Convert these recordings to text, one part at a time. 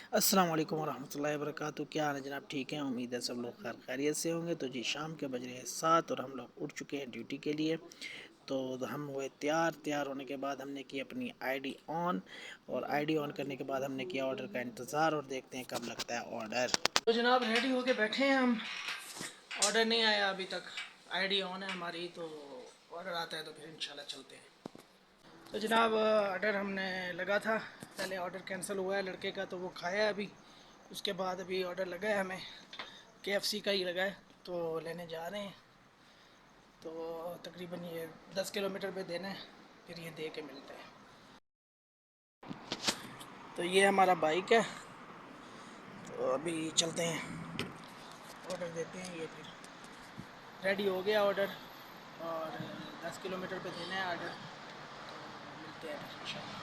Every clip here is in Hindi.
अस्सलाम वालेकुम वरहमतुल्लाहि वबरकातुहू। क्या हाल है जनाब? ठीक है, उम्मीद है सब लोग खैर खैरियत से होंगे। तो जी शाम के बज रहे हैं 7 और हम लोग उठ चुके हैं ड्यूटी के लिए। तो हम हुए तैयार होने के बाद हमने की अपनी आईडी ऑन, और आईडी ऑन करने के बाद हमने किया ऑर्डर का इंतज़ार, और देखते हैं कब लगता है ऑर्डर। तो जनाब रेडी होके बैठे हैं हम, ऑर्डर नहीं आया अभी तक। आईडी ऑन है हमारी, तो ऑर्डर आता है तो फिर इंशाल्लाह चलते हैं। तो जनाब ऑर्डर हमने लगा था, पहले ऑर्डर कैंसिल हुआ है लड़के का, तो वो खाया अभी। उसके बाद अभी ऑर्डर लगा है हमें, KFC का ही लगा है, तो लेने जा रहे हैं। तो तकरीबन ये 10 किलोमीटर पे देना है, फिर ये दे के मिलते हैं। तो ये हमारा बाइक है, तो अभी चलते हैं, ऑर्डर देते हैं। ये फिर रेडी हो गया ऑर्डर, और 10 किलोमीटर पे देना है ऑर्डर, तो मिलते हैं फिर इंशाल्लाह।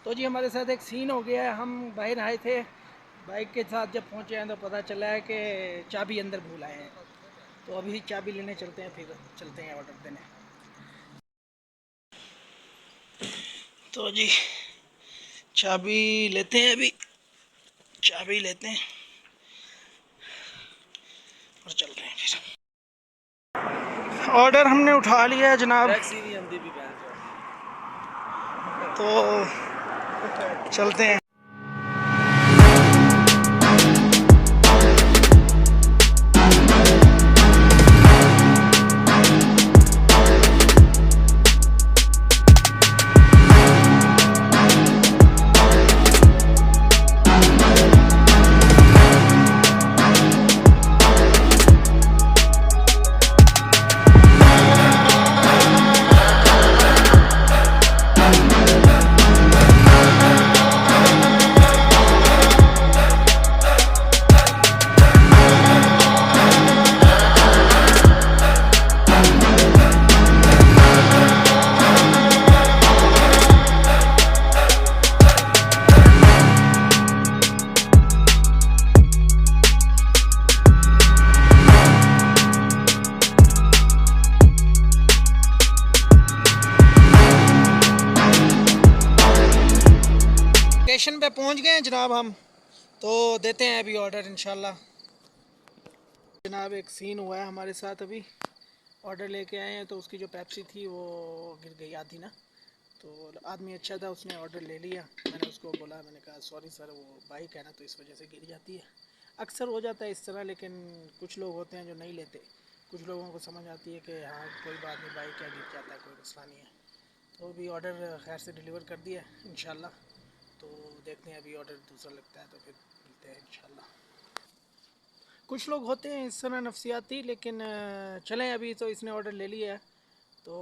तो जी हमारे साथ एक सीन हो गया है, हम बाहर आए थे, बाइक के साथ जब पहुंचे हैं तो पता चला है कि चाबी अंदर भूल आए हैं। तो अभी चाबी लेने चलते हैं, फिर चलते हैं ऑर्डर देने। तो जी चाबी लेते हैं, अभी चाबी लेते हैं और चल रहे हैं फिर। ऑर्डर हमने उठा लिया है जनाब, तो चलते हैं। स्टेशन पे पहुंच गए हैं जनाब हम, तो देते हैं अभी ऑर्डर इंशाल्लाह। जनाब एक सीन हुआ है हमारे साथ अभी, ऑर्डर लेके आए हैं तो उसकी जो पेप्सी थी वो गिर गई आधी ना। तो आदमी अच्छा था, उसने ऑर्डर ले लिया। मैंने उसको बोला, मैंने कहा सॉरी सर, वो बाइक है ना तो इस वजह से गिर जाती है। अक्सर हो जाता है इस तरह, लेकिन कुछ लोग होते हैं जो नहीं लेते। कुछ लोगों को समझ आती है कि हाँ कोई बात नहीं, बाइक है, गिर जाता है, कोई मसला नहीं है। तो अभी ऑर्डर खैर से डिलीवर कर दिया इंशाल्लाह। तो देखते हैं अभी ऑर्डर दूसरा लगता है तो फिर मिलते हैं इंशाल्लाह। कुछ लोग होते हैं इस तरह नफसियाती, लेकिन चलें, अभी तो इसने ऑर्डर ले लिया है। तो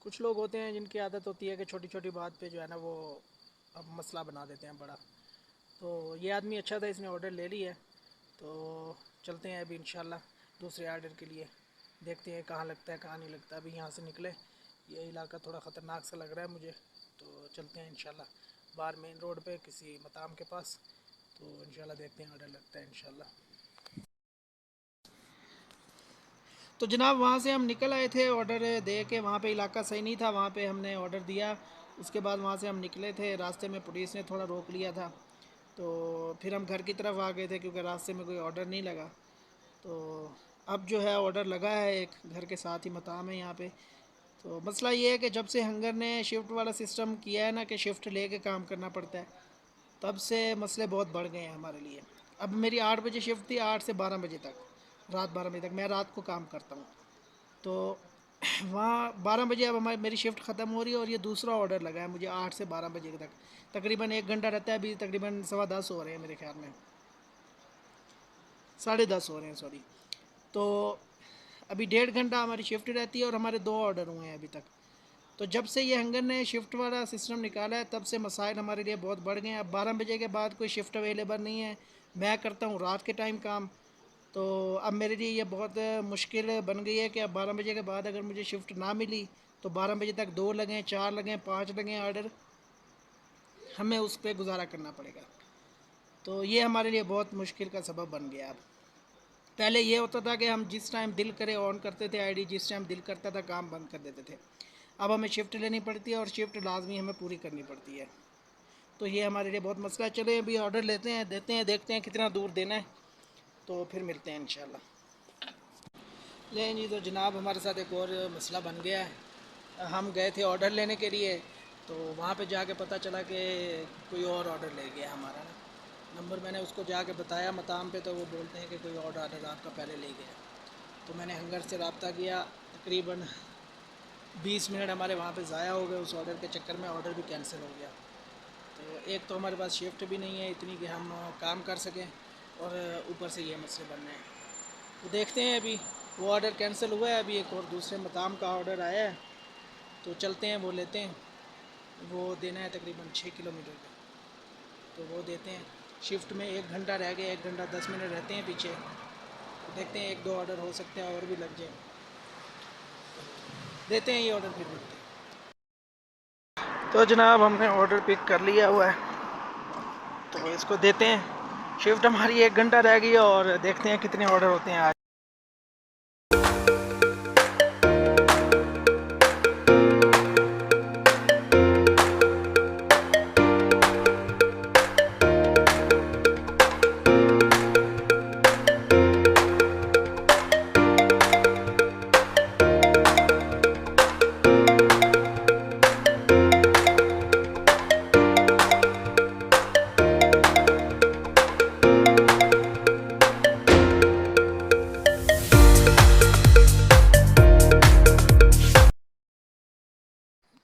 कुछ लोग होते हैं जिनकी आदत होती है कि छोटी छोटी बात पे जो है ना वो अब मसला बना देते हैं बड़ा। तो ये आदमी अच्छा था, इसने ऑर्डर ले लिया है। तो चलते हैं अभी इंशाल्लाह दूसरे ऑर्डर के लिए। देखते हैं कहाँ लगता है कहाँ नहीं लगता। अभी यहाँ से निकले, ये इलाका थोड़ा ख़तरनाक सा लग रहा है मुझे, तो चलते हैं इंशाल्लाह बाहर मेन रोड पे किसी मकाम के पास। तो इंशाल्लाह देखते हैं ऑर्डर लगता है इंशाल्लाह। तो जनाब वहाँ से हम निकल आए थे ऑर्डर दे के, वहाँ पे इलाका सही नहीं था, वहाँ पे हमने ऑर्डर दिया। उसके बाद वहाँ से हम निकले थे, रास्ते में पुलिस ने थोड़ा रोक लिया था। तो फिर हम घर की तरफ आ गए थे क्योंकि रास्ते में कोई ऑर्डर नहीं लगा। तो अब जो है ऑर्डर लगा है, एक घर के साथ ही मकाम है यहाँ पे। तो मसला ये है कि जब से हंगर ने शिफ्ट वाला सिस्टम किया है ना कि शिफ्ट लेके काम करना पड़ता है, तब से मसले बहुत बढ़ गए हैं हमारे लिए। अब मेरी 8 बजे शिफ्ट थी, 8 से 12 बजे तक, रात 12 बजे तक मैं रात को काम करता हूँ। तो वहाँ 12 बजे अब हमारी मेरी शिफ्ट ख़त्म हो रही है, और ये दूसरा ऑर्डर लगा है मुझे 8 से 12 बजे तक। तकरीबन 1 घंटा रहता है, अभी तकरीबन 10:15 हो रहे हैं मेरे ख्याल में, 10:30 हो रहे हैं सॉरी। तो अभी 1.5 घंटा हमारी शिफ्ट रहती है, और हमारे 2 ऑर्डर हुए हैं अभी तक। तो जब से ये हंगर ने शिफ्ट वाला सिस्टम निकाला है, तब से मसाइल हमारे लिए बहुत बढ़ गए हैं। अब 12 बजे के बाद कोई शिफ्ट अवेलेबल नहीं है। मैं करता हूँ रात के टाइम काम, तो अब मेरे लिए ये बहुत मुश्किल बन गई है कि अब 12 बजे के बाद अगर मुझे शिफ्ट ना मिली तो 12 बजे तक 2 लगें, 4 लगें, 5 लगें ऑर्डर, हमें उस पर गुजारा करना पड़ेगा। तो ये हमारे लिए बहुत मुश्किल का सबब बन गया। अब पहले ये होता था कि हम जिस टाइम दिल करे ऑन करते थे आईडी, जिस टाइम दिल करता था काम बंद कर देते थे। अब हमें शिफ्ट लेनी पड़ती है और शिफ्ट लाजमी हमें पूरी करनी पड़ती है। तो ये हमारे लिए बहुत मसला है। चले अभी ऑर्डर लेते हैं, देते हैं, देखते हैं कितना दूर देना है, तो फिर मिलते हैं इंशाल्लाह। लें जी, तो जनाब हमारे साथ एक और मसला बन गया है। हम गए थे ऑर्डर लेने के लिए, तो वहाँ पे जाके पता चला कि कोई और ऑर्डर ले गया हमारा ना। नंबर मैंने उसको जाके बताया मकाम पे, तो वो बोलते हैं कि कोई और ऑर्डर आपका पहले ले गया। तो मैंने हंगर से रब्ता किया, तकरीबन 20 मिनट हमारे वहाँ पे ज़ाया हो गए उस ऑर्डर के चक्कर में। ऑर्डर भी कैंसिल हो गया। तो एक तो हमारे पास शिफ्ट भी नहीं है इतनी कि हम काम कर सकें, और ऊपर से ये मसले बन रहे हैं। तो देखते हैं, अभी वो ऑर्डर कैंसिल हुआ है, अभी एक और दूसरे मकाम का ऑर्डर आया है, तो चलते हैं वो लेते हैं। वो देना है तकरीबन 6 किलोमीटर का, तो वो देते हैं। शिफ्ट में 1 घंटा रह गया, 1 घंटा 10 मिनट रहते हैं पीछे। तो देखते हैं 1-2 ऑर्डर हो सकते हैं और भी लग जाए, देते हैं ये ऑर्डर फिर मिलते हैं। तो जनाब हमने ऑर्डर पिक कर लिया हुआ है, तो इसको देते हैं। शिफ्ट हमारी 1 घंटा रह गई है और देखते हैं कितने ऑर्डर होते हैं आज।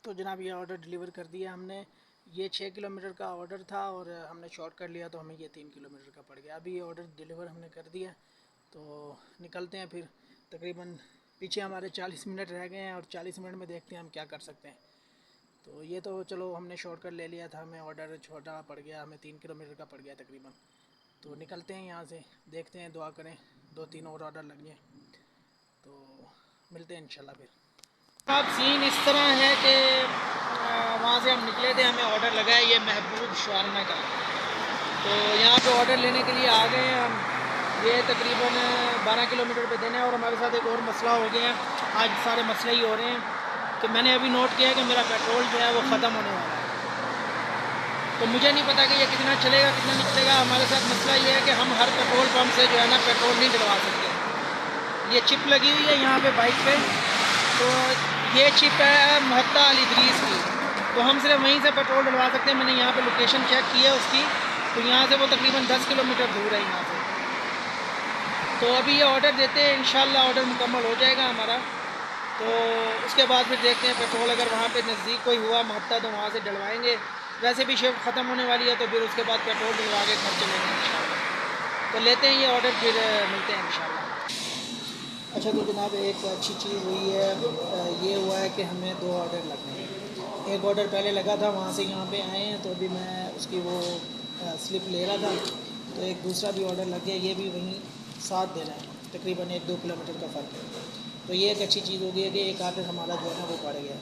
तो जनाब ये ऑर्डर डिलीवर कर दिया हमने। ये 6 किलोमीटर का ऑर्डर था और हमने शॉर्ट कर लिया, तो हमें ये 3 किलोमीटर का पड़ गया। अभी ये ऑर्डर डिलीवर हमने कर दिया, तो निकलते हैं फिर। तकरीबन पीछे हमारे 40 मिनट रह गए हैं और 40 मिनट में देखते हैं हम क्या कर सकते हैं। तो ये तो चलो हमने शॉर्टकट ले लिया था, हमें ऑर्डर छोटा पड़ गया, हमें 3 किलोमीटर का पड़ गया तकरीबन। तो निकलते हैं यहाँ से, देखते हैं, दुआ करें 2-3 और ऑर्डर लग जाए, तो मिलते हैं इंशाल्लाह फिर। अब सीन इस तरह है कि वहाँ से हम निकले थे, हमें ऑर्डर लगा है ये महबूब शवारमा का। तो यहाँ पे ऑर्डर लेने के लिए आ गए हैं हम। ये तकरीबन 12 किलोमीटर पे देना है। और हमारे साथ एक और मसला हो गया है, आज सारे मसले ही हो रहे हैं कि मैंने अभी नोट किया कि मेरा पेट्रोल जो है वो ख़त्म होने वाला है। तो मुझे नहीं पता कि ये कितना चलेगा कितना नहीं चलेगा। हमारे साथ मसला ये है कि हम हर पेट्रोल पम्प से जो है ना पेट्रोल नहीं डलवा सकते। ये चिप लगी हुई है यहाँ पे बाइक पे, तो ये चिप है महत्ता अल इदरीस की, तो हम सिर्फ वहीं से पेट्रोल डलवा सकते हैं। मैंने यहाँ पे लोकेशन चेक की है उसकी, तो यहाँ से वो तकरीबन 10 किलोमीटर दूर है यहाँ से। तो अभी ये ऑर्डर देते हैं, इंशाल्लाह ऑर्डर मुकम्मल हो जाएगा हमारा। तो उसके बाद फिर देखते हैं पेट्रोल अगर वहाँ पे नज़दीक कोई हुआ महत्ता तो वहाँ से डलवाएँगे। वैसे भी शिफ्ट ख़त्म होने वाली है, तो फिर उसके बाद पेट्रोल डलवा के घर चलेंगे इंशाल्लाह। तो लेते हैं ये ऑर्डर, फिर मिलते हैं इंशाल्लाह। अच्छा, तो जनाब एक अच्छी चीज़ हुई है, ये हुआ है कि हमें 2 ऑर्डर लग गए हैं। एक ऑर्डर पहले लगा था, वहाँ से यहाँ पे आए हैं, तो अभी मैं उसकी वो स्लिप ले रहा था, तो एक दूसरा भी ऑर्डर लग गया। ये भी वहीं साथ देना है, तकरीबन 1-2 किलोमीटर का फ़र्क है। तो ये एक अच्छी चीज़ हो गई है कि एक ऑर्डर हमारा जो है ना वो बढ़ गया।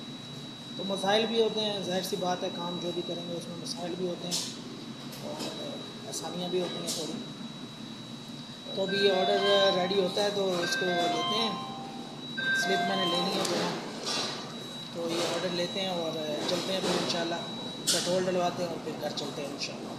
तो मसाइल भी होते हैं, ज़ाहिर सी बात है, काम जो भी करेंगे उसमें मसाइल भी होते हैं और आसानियाँ भी होती हैं थोड़ी। तो अभी ये ऑर्डर रेडी होता है तो इसको लेते हैं। स्लिप मैंने लेनी है जो है, तो ये ऑर्डर लेते हैं और चलते हैं फिर इंशाल्लाह। पेट्रोल डलवाते हैं और फिर घर चलते हैं इंशाल्लाह।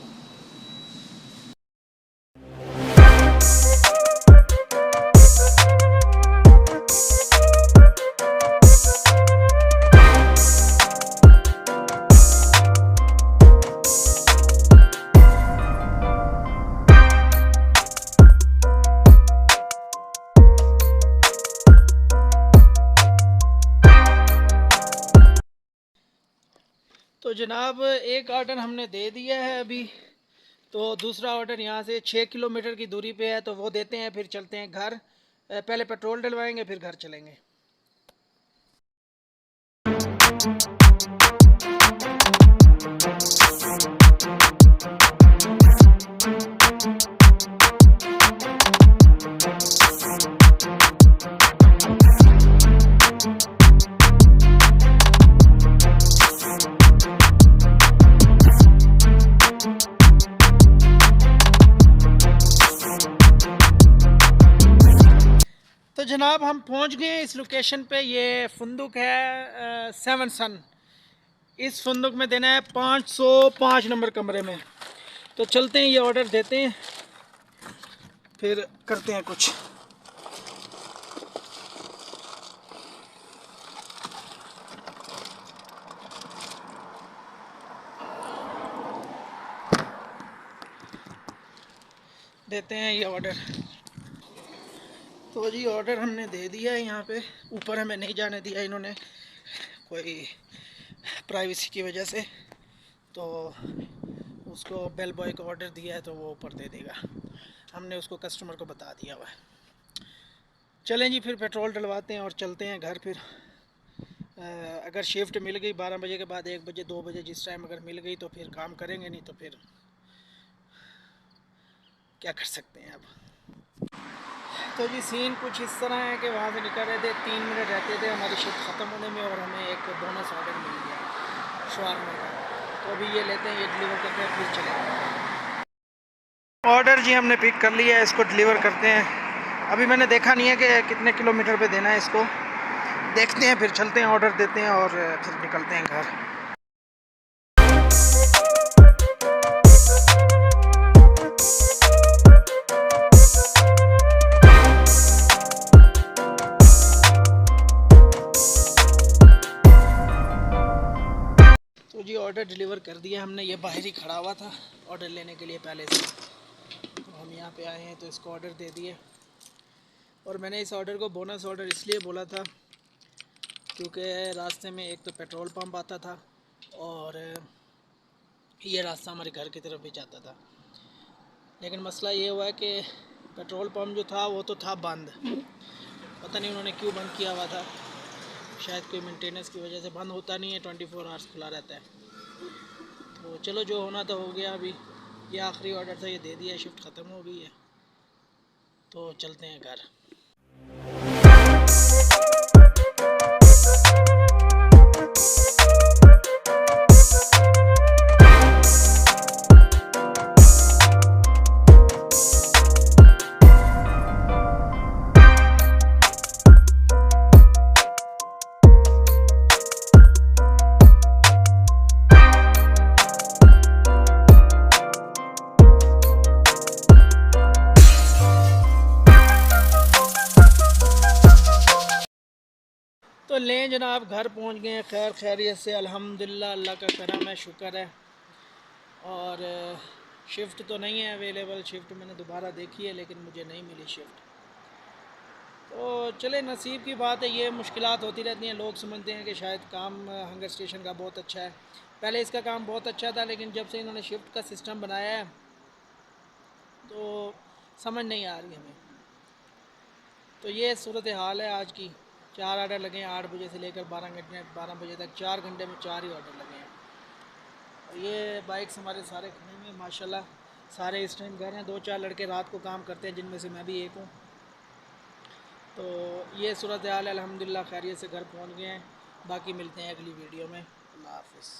तो जनाब एक ऑर्डर हमने दे दिया है अभी, तो दूसरा ऑर्डर यहाँ से 6 किलोमीटर की दूरी पे है, तो वो देते हैं, फिर चलते हैं घर। पहले पेट्रोल डलवाएंगे फिर घर चलेंगे। तो जनाब हम पहुंच गए इस लोकेशन पे। ये फंदुक है 7 सन। इस फंदुक में देना है 505 नंबर कमरे में। तो चलते हैं, ये ऑर्डर देते हैं, फिर करते हैं कुछ। देते हैं ये ऑर्डर। तो जी ऑर्डर हमने दे दिया है। यहाँ पे ऊपर हमें नहीं जाने दिया इन्होंने, कोई प्राइवेसी की वजह से। तो उसको बेल बॉय को ऑर्डर दिया है तो वो ऊपर दे देगा। हमने उसको कस्टमर को बता दिया हुआ है। चलें जी, फिर पेट्रोल डलवाते हैं और चलते हैं घर। फिर अगर शिफ्ट मिल गई 12 बजे के बाद, 1 बजे 2 बजे जिस टाइम अगर मिल गई तो फिर काम करेंगे, नहीं तो फिर क्या कर सकते हैं अब। तो जी सीन कुछ इस तरह है कि वहाँ से निकल रहे थे, 3 मिनट रहते थे हमारी शिफ्ट ख़त्म होने में, और हमें एक बोनस ऑर्डर मिल गया शवारमा का। तो अभी ये लेते हैं, ये डिलीवर करते हैं, फिर चलेंगे। ऑर्डर जी हमने पिक कर लिया है, इसको डिलीवर करते हैं। अभी मैंने देखा नहीं है कि कितने किलोमीटर पे देना है इसको, देखते हैं, फिर चलते हैं, ऑर्डर देते हैं और फिर निकलते हैं घर। तो जी ऑर्डर डिलीवर कर दिया हमने। ये बाहर ही खड़ा हुआ था ऑर्डर लेने के लिए पहले से। तो हम यहाँ पे आए हैं तो इसको ऑर्डर दे दिए। और मैंने इस ऑर्डर को बोनस ऑर्डर इसलिए बोला था क्योंकि रास्ते में एक तो पेट्रोल पंप आता था और ये रास्ता हमारे घर की तरफ भी जाता था। लेकिन मसला ये हुआ है कि पेट्रोल पंप जो था वो तो था बंद। पता नहीं उन्होंने क्यों बंद किया हुआ था, शायद कोई मेंटेनेंस की वजह से। बंद होता नहीं है, 24 आवर्स खुला रहता है। तो चलो, जो होना तो हो गया। अभी ये आखिरी ऑर्डर था, ये दे दिया, शिफ्ट ख़त्म हो गई है, तो चलते हैं घर। तो लें जनाब, घर पहुंच गए हैं खैर खैरियत से, अल्हम्दुलिल्लाह। अल्लाह का करम है, शुक्र है। और शिफ्ट तो नहीं है अवेलेबल। शिफ्ट मैंने दोबारा देखी है लेकिन मुझे नहीं मिली शिफ्ट। तो चले, नसीब की बात है। ये मुश्किलात होती रहती हैं। लोग समझते हैं कि शायद काम हंगर स्टेशन का बहुत अच्छा है। पहले इसका काम बहुत अच्छा था, लेकिन जब से इन्होंने शिफ्ट का सिस्टम बनाया है तो समझ नहीं आ रही हमें। तो ये सूरत हाल है आज की। 4 ऑर्डर लगे हैं 8 बजे से लेकर 12 बजे तक। 4 घंटे में 4 ही ऑर्डर लगे हैं। और ये बाइक्स हमारे सारे खड़े हुए हैं माशाल्लाह। सारे इस टाइम घर हैं। 2-4 लड़के रात को काम करते हैं, जिनमें से मैं भी एक हूँ। तो ये सूरत हाल है। अल्हम्दुलिल्लाह खैरियत से घर पहुँच गए हैं। बाकी मिलते हैं अगली वीडियो में। अल्लाह हाफ़िज़।